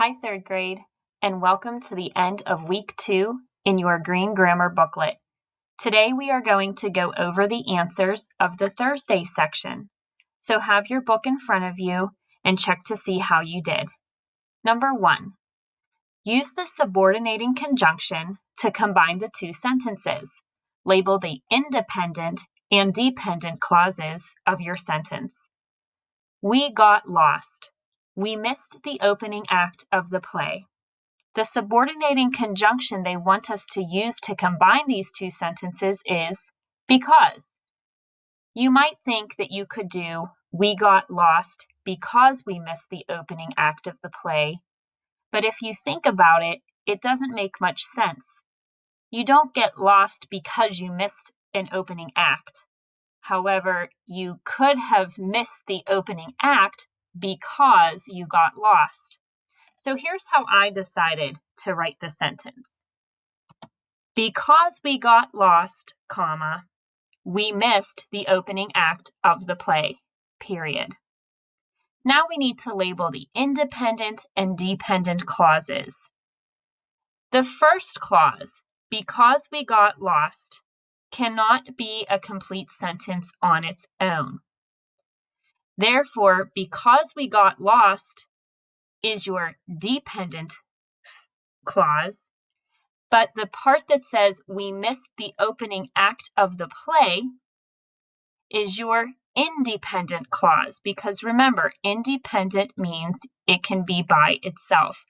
Hi, third grade, and welcome to the end of week 2 in your Green Grammar booklet. Today we are going to go over the answers of the Thursday section. So have your book in front of you and check to see how you did. Number 1, use the subordinating conjunction to combine the two sentences. Label the independent and dependent clauses of your sentence. We got lost. We missed the opening act of the play. The subordinating conjunction they want us to use to combine these two sentences is because. You might think that you could do, we got lost because we missed the opening act of the play, but if you think about it, it doesn't make much sense. You don't get lost because you missed an opening act. However, you could have missed the opening act because you got lost. So here's how I decided to write the sentence. Because we got lost, comma, we missed the opening act of the play, period. Now we need to label the independent and dependent clauses. The first clause, because we got lost, cannot be a complete sentence on its own. Therefore, because we got lost is your dependent clause, but the part that says we missed the opening act of the play is your independent clause, because remember, independent means it can be by itself.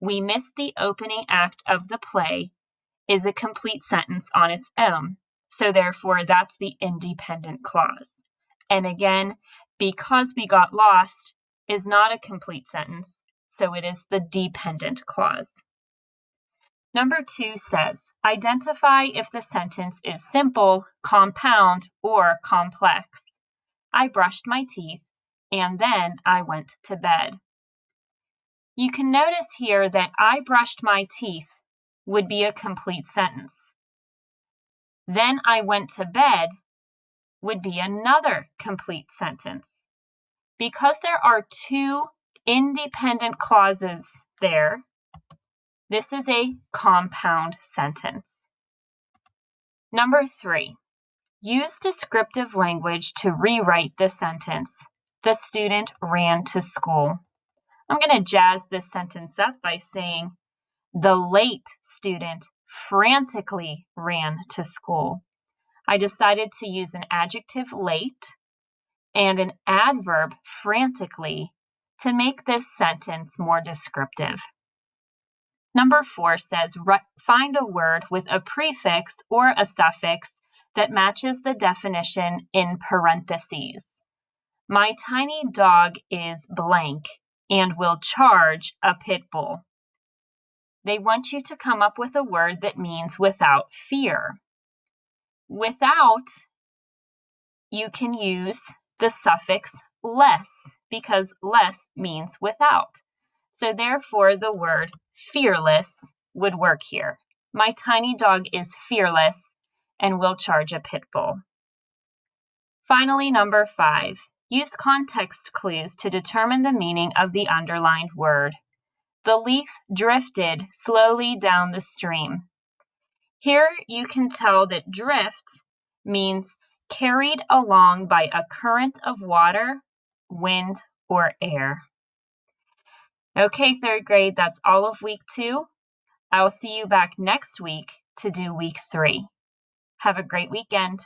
We missed the opening act of the play is a complete sentence on its own. So therefore, that's the independent clause. And again, because we got lost is not a complete sentence, so it is the dependent clause. Number 2 says, identify if the sentence is simple, compound, or complex. I brushed my teeth, and then I went to bed. You can notice here that I brushed my teeth would be a complete sentence. Then I went to bed would be another complete sentence. Because there are two independent clauses there, this is a compound sentence. Number 3, use descriptive language to rewrite the sentence. The student ran to school. I'm going to jazz this sentence up by saying, the late student frantically ran to school. I decided to use an adjective late and an adverb frantically to make this sentence more descriptive. Number 4 says, find a word with a prefix or a suffix that matches the definition in parentheses. My tiny dog is blank and will charge a pit bull. They want you to come up with a word that means without fear. Without, you can use the suffix less because less means without. So therefore, the word fearless would work here. My tiny dog is fearless and will charge a pit bull. Finally, number 5, use context clues to determine the meaning of the underlined word. The leaf drifted slowly down the stream. Here you can tell that drift means carried along by a current of water, wind, or air. Okay, third grade, that's all of week 2. I'll see you back next week to do week 3. Have a great weekend.